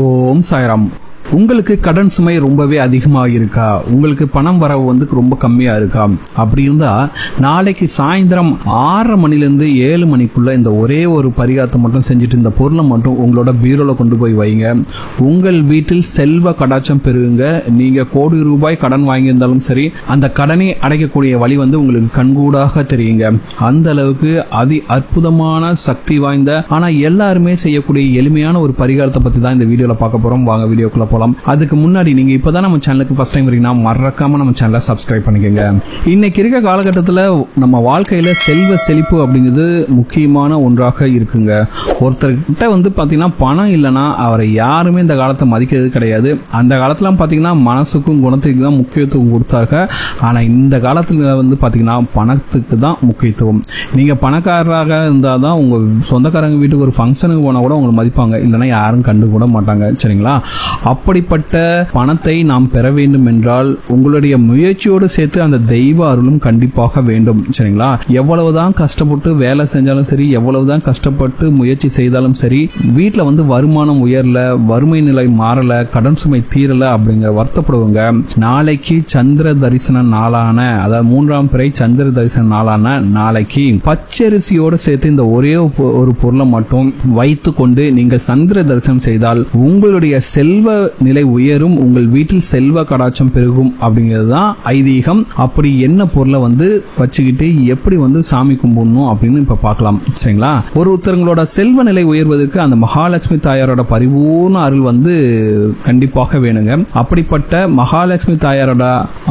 ஓம் சாய்ராம். உங்களுக்கு கடன் சுமை ரொம்பவே அதிகமாக இருக்கா? உங்களுக்கு பணம் வரவு வந்து ரொம்ப கம்மியா இருக்கா? அப்படி இருந்தா நாளைக்கு சாயந்தரம் 6:30 மணிலேருந்து 7 மணிக்குள்ள இந்த ஒரே ஒரு பரிகாரத்தை மட்டும் செஞ்சுட்டு இந்த பொருளை மட்டும் உங்களோட பீரோல கொண்டு போய் வைங்க. உங்கள் வீட்டில் செல்வ கடாட்சம் பெருகுங்க. நீங்க கோடி ரூபாய் கடன் வாங்கியிருந்தாலும் சரி, அந்த கடனை அடைக்கக்கூடிய வழி வந்து உங்களுக்கு கண்கூடாக தெரியுங்க. அந்த அளவுக்கு அற்புதமான சக்தி வாய்ந்த ஆனா எல்லாருமே செய்யக்கூடிய எளிமையான ஒரு பரிகாரத்தை பத்தி தான் இந்த வீடியோல பார்க்க போறோம். வாங்க வீடியோக்குள்ள போலாம். அதுக்கு முன்னாடி நீங்க இப்பதான் நம்ம சேனலுக்கு ஃபர்ஸ்ட் டைம் வரீங்கன்னா மறக்காம நம்ம சேனலை சப்ஸ்கிரைப் பண்ணிக்கங்க. இன்னைக்கு இருக்க காலகட்டத்தில் நம்ம வாழ்க்கையில செல்வ செழிப்பு அப்படிங்கிறது முக்கியமான ஒன்றாக இருக்குங்க. ஒருத்தர்கிட்ட வந்து பாத்தீங்கன்னா பணம் இல்லைன்னா அவரை யாருமே இந்த காலத்தை மதிக்கிறது கிடையாது. அந்த காலத்துல பாத்தீங்கன்னா மனசுக்கும் குணத்துக்கு தான் முக்கியத்துவம் கொடுத்தாங்க. ஆனா இந்த காலத்துல வந்து பாத்தீங்கன்னா பணத்துக்கு தான் முக்கியத்துவம். நீங்க பணக்காரராக இருந்தாதான் உங்க சொந்தக்காரங்க வீட்டுக்கு ஒரு ஃபங்க்ஷனுக்கு போனா கூட உங்களை மதிப்பாங்க, இல்லைன்னா யாரும் கண்டு கூட மாட்டாங்க. சரிங்களா? அப்படிப்பட்ட பணத்தை நாம் பெற வேண்டும் என்றால் உங்களுடைய முயற்சியோடு சேர்த்து அந்த தெய்வ அருளும் கண்டிப்பாக வேண்டும். சரிங்களா? எவ்வளவுதான் கஷ்டப்பட்டு வேலை செஞ்சாலும் சரி, எவ்வளவுதான் கஷ்டப்பட்டு முயற்சி செய்தாலும் சரி, வீட்டில் வந்து வருமானம் உயரல, வறுமை நிலை மாறல, கடன் சுமை தீரல அப்படிங்கிற வருத்தப்படுவங்க. நாளைக்கு சந்திர தரிசன நாளான, அதாவது 3ஆம் பிறை சந்திர தரிசன நாளான நாளைக்கு பச்சரிசியோடு சேர்த்து இந்த ஒரே ஒரு பொருளை மட்டும் வைத்து கொண்டு நீங்கள் சந்திர தரிசனம் செய்தால் உங்களுடைய செல்வ நிலை உயரும், உங்கள் வீட்டில் செல்வ கடாட்சம் பெருகும் அப்படிங்கிறது தான் ஐதீகம். அப்படி என்ன பொருளை வந்து வச்சுக்கிட்டு எப்படி வந்து சாமி கும்பிடணும் அப்படின்னு இப்ப பார்க்கலாம். சரிங்களா? ஒருத்தங்களோட செல்வ நிலை உயர்வதற்கு அந்த மகாலட்சுமி தாயாரோட பரிபூர்ண அருள் வந்து கண்டிப்பாக வேணுங்க. அப்படிப்பட்ட மகாலட்சுமி தாயாரோட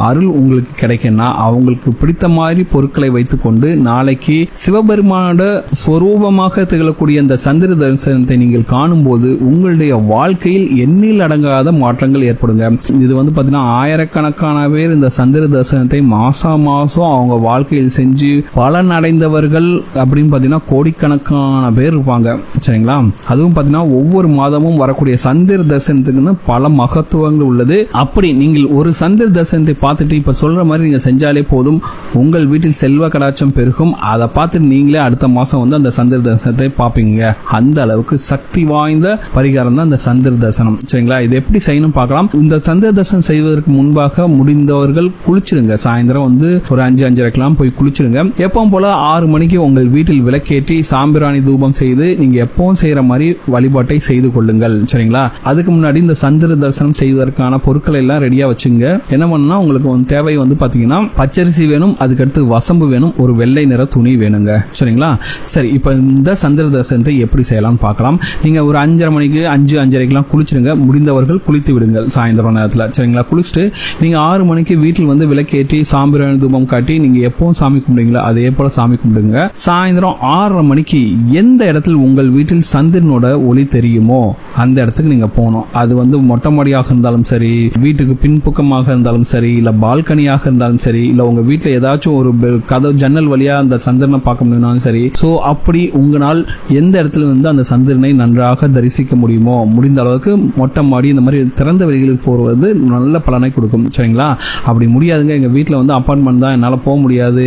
அருள் உங்களுக்கு கிடைக்குன்னா அவங்களுக்கு பிடித்த மாதிரி பொருட்களை வைத்துக் கொண்டு நாளைக்கு சிவபெருமானோட ஸ்வரூபமாக திகழக்கூடிய அந்த சந்திர தரிசனத்தை நீங்கள் காணும் போது உங்களுடைய வாழ்க்கையில் எண்ணில் அடங்காத மாற்றங்கள் ஏற்படுங்க. இது வந்து பாத்தீங்கன்னா ஆயிரக்கணக்கான பேர் இந்த சந்திர தரிசனத்தை மாசம் அவங்க வாழ்க்கையில் செஞ்சு பலன் அடைந்தவர்கள் அப்படின்னு பாத்தீங்கன்னா கோடிக்கணக்கான பேர் இருப்பாங்க. சரிங்களா? அதுவும் பாத்தீங்கன்னா ஒவ்வொரு மாதமும் வரக்கூடிய சந்திர தரிசனத்துக்குன்னு பல மகத்துவங்கள் உள்ளது. அப்படி நீங்கள் ஒரு சந்திர தரிசனத்தை பார்த்துட்டு இப்ப சொல்ற மாதிரி நீங்க செஞ்சாலே போதும், உங்கள் வீட்டில் செல்வ கடாட்சம் பெருகும். அதை பார்த்து நீங்களே அடுத்த மாசம் வந்து அந்த சந்திர தரிசனத்தை பார்ப்பீங்க. அந்த அளவுக்கு சக்தி வாய்ந்த பரிகாரம் தான் இந்த சந்திர தரிசனம். சரிங்களா? இது எப்படி செய்யணும் பார்க்கலாம். இந்த சந்திர தரிசனம் செய்வதற்கு முன்பாக முடிந்தவர்கள் குளிச்சிருங்க. சாயந்தரம் வந்து ஒரு 5-5:30 போய் குளிச்சிருங்க. எப்பவும் போல 6 மணிக்கு உங்கள் வீட்டில் விளக்கேற்றி சாம்பிராணி தூபம் செய்து நீங்க எப்பவும் செய்யற மாதிரி வழிபாட்டை செய்து கொள்ளுங்கள். சரிங்களா? அதுக்கு முன்னாடி இந்த சந்திர தரிசனம் செய்வதற்கான பொருட்களை எல்லாம் ரெடியா வச்சுங்க. என்ன பண்ணா உங்களுக்கு தேவை வந்து பாத்தீங்கன்னா பச்சரிசி வேணும், அதுக்கடுத்து வசம்பு வேணும், ஒரு வெள்ளை நிற துணி வேணுங்க. சரிங்களா? சரி, இப்ப இந்த சந்திர தரிசனத்தை எப்படி செய்யலாம் பார்க்கலாம். நீங்க ஒரு 5:30 மணிக்கு 5-5:30 குளிச்சிருங்க. முடிந்தவர்கள் குளித்து விடுங்கள் சாயந்தரம் நேரத்தில். சரிங்களா? குளிச்சுட்டு நீங்க 6 மணிக்கு வீட்டில் வந்து விளக்கேற்றி சாம்பிராணி தூபம் காட்டி நீங்க எப்பவும் சாமி கும்பிடுங்களா அதே போல சாமி கும்பிடுங்க. சாயந்தரம் 6:30 மணிக்கு எந்த இடத்தில் உங்கள் வீட்டில் சந்திரனோட ஒளி தெரியுமோ அந்த இடத்துக்கு நீங்க போகணும். அது வந்து மொட்டை மாடியாக இருந்தாலும் சரி, வீட்டுக்கு பின்பக்கமாக இருந்தாலும் சரி, இல்ல பால்கனியாக இருந்தாலும் சரி, இல்ல உங்க வீட்டில் ஏதாச்சும் ஒரு கதவு ஜன்னல் வழியா அந்த சந்திரனை பார்க்க முடியும்னாலும் சரி. சோ அப்படி உங்களால் எந்த இடத்துல வந்து அந்த சந்திரனை நன்றாக தரிசிக்க முடியுமோ முடிந்த அளவுக்கு மொட்டை மாடி இந்த மாதிரி திறந்த வெளிகளுக்கு போறது நல்ல பலனை கொடுக்கும். சரிங்களா? அப்படி முடியாதுங்க, எங்க வீட்டில் வந்து அபார்ட்மெண்ட் தான், என்னால் போக முடியாது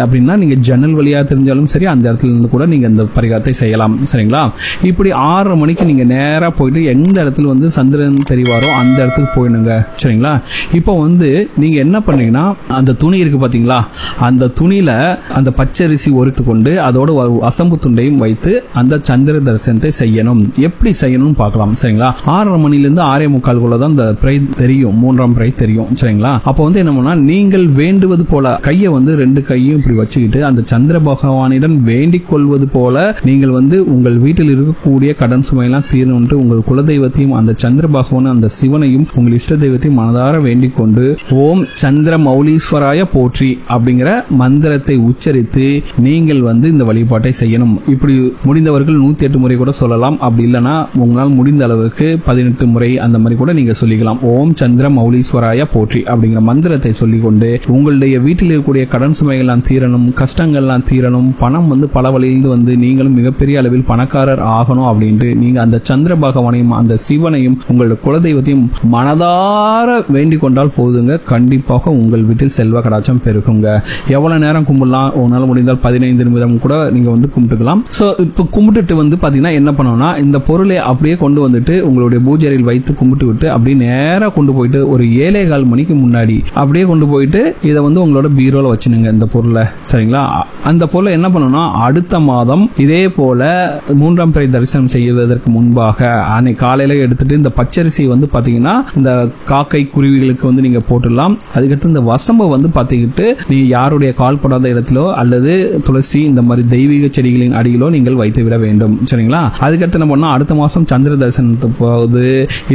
அப்படின்னா நீங்க ஜன்னல் வழியா தெரிஞ்சாலும் சரி அந்த இடத்துல இருந்து கூட நீங்க இந்த பரிகாரத்தை செய்யலாம். சரிங்களா? இப்படி 6:30 மணிக்கு நீங்க நேரா போயிட்டு எந்த இடத்துல வந்து சந்திரன் தெரிவாரோ அந்த இடத்துக்கு போயிடுங்க. சரிங்களா? இப்போ வந்து நீங்க என்ன பண்ணீங்கன்னா அந்த துணி இருக்கு பாத்தீங்களா, அந்த துணியில அந்த பச்சரிசி ஒருத்து கொண்டு அதோட அசம்பு துண்டையும் வைத்து அந்த சந்திர தரிசனத்தை செய்யணும். எப்படி செய்யணும்னு பார்க்கலாம். சரிங்களா? 6:30 மணிலிருந்து 6:45 தான் இந்த பிறை தெரியும், 3ஆம் பிறை தெரியும். சரிங்களா? அப்போ வந்து என்ன பண்ணா நீங்கள் வேண்டுவது போல கையை வந்து 2 கையும் இப்படி வச்சுக்கிட்டு அந்த சந்திர பகவானிடம் வேண்டிக் கொள்வது போல நீங்கள் வந்து உங்கள் வீட்டில் இருக்கக்கூடிய கடன் சுமையெல்லாம் தீரணும்னு உங்கள் குலதெய்வத்தையும் அந்த சந்திர பகவான் அந்த சிவனையும் உங்கள் இஷ்ட தெய்வத்தையும் மனதார வேண்டிக் கொண்டு ஓம் சந்திர மௌலீஸ்வராய போற்றி அப்படிங்கிற மந்திரத்தை உச்சரித்து நீங்கள் வந்து இந்த வழிபாட்டை செய்யணும். இப்படி முடிந்தவர்கள் 108 முறை கூட சொல்லலாம். அப்படி இல்லைன்னா உங்களால் முடிந்த அளவுக்கு 18 முறை அந்த மாதிரி கூட நீங்க சொல்லிக்கலாம். ஓம் சந்திர மௌலீஸ்வராய போற்றி அப்படிங்கிற மந்திரத்தை சொல்லிக்கொண்டு உங்களுடைய வீட்டில் இருக்கக்கூடிய கடன் சுமைகள்லாம் தீரணும், கஷ்டங்கள்லாம் தீரணும், பணம் பல வழியிலிருந்து நீங்களும் மிகப்பெரிய அளவில் பணக்காரர் ஆகணும் அப்படின்ட்டு நீங்க அந்த சந்திர பகவானையும் அந்த சிவனையும் உங்களுடைய குலதெய்வத்தையும் மனதார வேண்டிக் கொண்டால் போதுங்க. கண்டிப்பாக உங்கள் வீட்டில் செல்வ கடாட்சம் பெருகுங்க. எவ்வளவு நேரம் கும்பிடலாம்? உங்களால் முடிந்தால் 15 நிமிடம் கூட நீங்க கும்பிட்டுக்கலாம். சோ இப்போ கும்பிட்டுட்டு பாத்தீங்கன்னா என்ன பண்ணணும்னா, இந்த பொருளை அப்படியே கொண்டு வந்துட்டு உங்களுடைய பூஜை அறையில் வைத்து கும்பிட்டு விட்டு அப்படியே நேரா கொண்டு போயிட்டு ஒரு 7:15 மணிக்கு முன்னாடி அப்படியே கொண்டு போயிட்டு இதை உங்களோட பீரோல வச்சுனுங்க இந்த பொருளை. சரிங்களா? அந்த பொருளை என்ன பண்ணணும்னா அடுத்த மாதம் இதே போல 3ஆம் பிறை தரிசனம் செய்வதற்கு முன்பாக அன்னைக்கு காலையில எடுத்துட்டு இந்த பச்சரிசி பாத்தீங்கன்னா இந்த காக்கை குருவிகளுக்கு நீங்க போட்டுடலாம். அதுக்கடுத்து இந்த வசம்பை பார்த்துக்கிட்டு நீங்க யாருடைய கால்படாத இடத்திலோ அல்லது துளசி இந்த மாதிரி தெய்வீக செடிகளின் அடியிலோ நீங்கள் வைத்து விட வேண்டும். சரிங்களா? அதுக்கடுத்து என்ன பண்ணா அடுத்த மாசம் சந்திர தரிசனத்துக்கு போது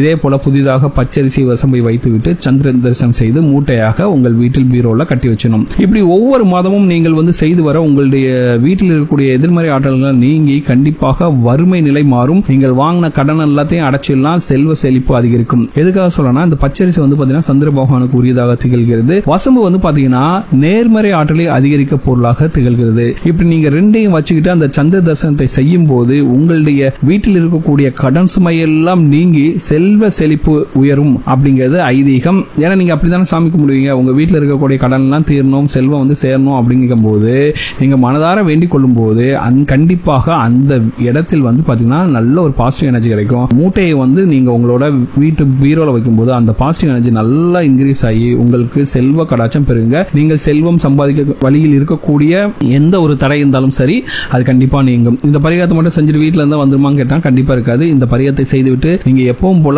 இதே போல புதிதாக பச்சரிசி வசம்பை வைத்து விட்டு சந்திர தரிசனம் செய்து மூட்டையாக உங்கள் வீட்டில் பீரோல கட்டி வச்சணும். இப்படி ஒவ்வொரு மாதமும் நீங்கள் செய்து வர உங்களுடைய வீட்டில் இருக்கக்கூடிய எதிர்மறை ஆற்றல்கள் நீங்கி கண்டிப்பாக வறுமை நிலை மாறும். நீங்கள் வாங்கின கடன் எல்லாத்தையும் அடைச்சிடலாம். செல்வ செழிப்பு அதிகரிக்கும். எதுக்காக சொல்லனா, இந்த பச்சரிசி பாத்தீங்கன்னா சந்திர பகவானுக்கு உரியதாக திகழ்கிறது. வசம்பு பாத்தீங்கன்னா நேர்மறை ஆற்றலை அதிகரிக்க பொருளாக திகழ்கிறது. இப்படி நீங்க ரெண்டையும் வச்சுக்கிட்டு அந்த சந்திர தரிசனத்தை செய்யும் போது உங்களுடைய வீட்டில் இருக்கக்கூடிய கடன் சுமை எல்லாம் நீங்கி செல்வ செழிப்பு உயரும் அப்படிங்கிறது ஐதீகம். ஏன்னா நீங்க அப்படித்தானே சாமி கும்பிடுவீங்க. உங்க வீட்டில் இருக்கக்கூடிய கடன் எல்லாம் தீரணும், செல்வம் சேரணும் அப்படிங்கும் போது நீங்க மனதார வேண்டிக் கொள்ளும் போது கண்டிப்பாக அந்த இடத்தில் பாத்தீங்கன்னா நல்ல ஒரு பாசிட்டிவ் எனர்ஜி கிடைக்கும். மூட்டையை நீங்க உங்களோட வீட்டு பீரோல வைக்கும் போது அந்த பாசிட்டிவ் எனர்ஜி நல்லா இன்க்ரீஸ் ஆகி உங்களுக்கு செல்வ கடாட்சம் பெறுங்க. நீங்கள் செல்வம் சம்பாதிக்க வழியில் இருக்கக்கூடிய எந்த ஒரு தடை இருந்தாலும் சரி அது கண்டிப்பா நீங்கும். இந்த பரிகாரத்தை மட்டும் செஞ்சுட்டு வீட்டுல இருந்தா வந்துருமான்னு கேட்டா கண்டிப்பா இருக்காது. இந்த பரிகாரத்தை செய்துவிட்டு நீங்க எப்பவும் போல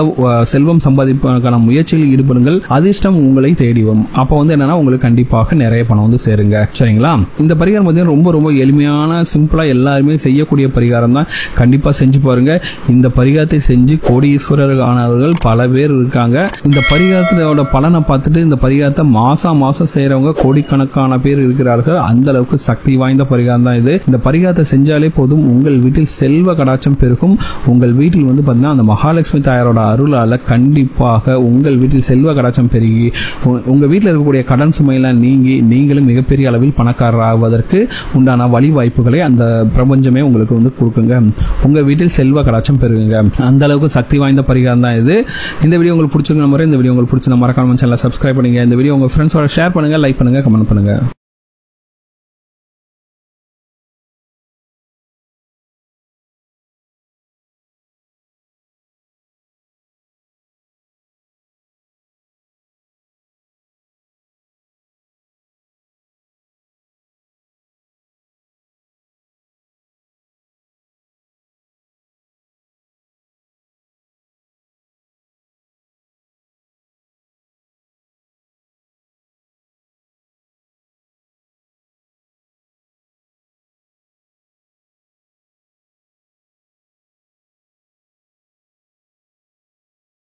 செல்வம் சம்பாதிப்பதற்கான முயற்சியில் ஈடுபடுங்கள். அதிர்ஷ்டம் உங்களை தேடி வரும். அப்ப என்னன்னா உங்களுக்கு கண்டிப்பாக நிறைய பணம் சேருங்க. சரிங்களா? இந்த பரிகாரம் பார்த்தீங்கன்னா ரொம்ப ரொம்ப எளிமையான சிம்பிளா எல்லாருமே செய்யக்கூடிய பரிகாரம் தான். கண்டிப்பா செஞ்சு பாருங்க. இந்த பரிகாரத்தை செஞ்சு கோடீஸ்வரர்கள் ஆனவர்கள் பல பேர் இருக்காங்க. இந்த பரிகாரத்தோட பலனை பார்த்துட்டு இந்த பரிகாரத்தை மாசம் செய்யறவங்க கோடிக்கணக்கான பேர் இருக்கிறார்கள். அந்த அளவுக்கு சக்தி வாய்ந்த பரிகாரம் தான் இது. இந்த பரிகாரத்தை செஞ்சாலே போதும் உங்கள் வீட்டில் செல்வ கடாட்சம் பெருகும். உங்கள் வீட்டில் பாத்தீங்கன்னா அந்த மகாலட்சுமி தாயாரோட அருளால கண்டிப்பாக உங்கள் வீட்டில் செல்வ கடாட்சம் பெருகி உங்க வீட்டில் இருக்கக்கூடிய கடன் சுமையெல்லாம் நீங்கி நீங்களும் மிகப்பெரிய அளவில் பணக்காரர் ஆவதற்கு உண்டான வழி வாய்ப்புகளை அந்த பிரபஞ்சமே உங்களுக்கு கொடுக்குங்க. உங்க வீட்டில் செல்வ கடாட்சம் பெருகுங்க. அந்த அளவுக்கு சக்தி வாய்ந்த பரிகாரம் தான் இது. இந்த வீடியோ உங்களுக்கு பிடிச்சிருக்க நம்புறேன். இந்த வீடியோ உங்களுக்கு பிடிச்ச மறக்காம சேனலை சப்ஸ்கிரைப் பண்ணுங்க. இந்த வீடியோ உங்க ஃப்ரெண்ட்ஸோட ஷேர் பண்ணுங்க, லைக் பண்ணுங்க, கமெண்ட் பண்ணுங்க.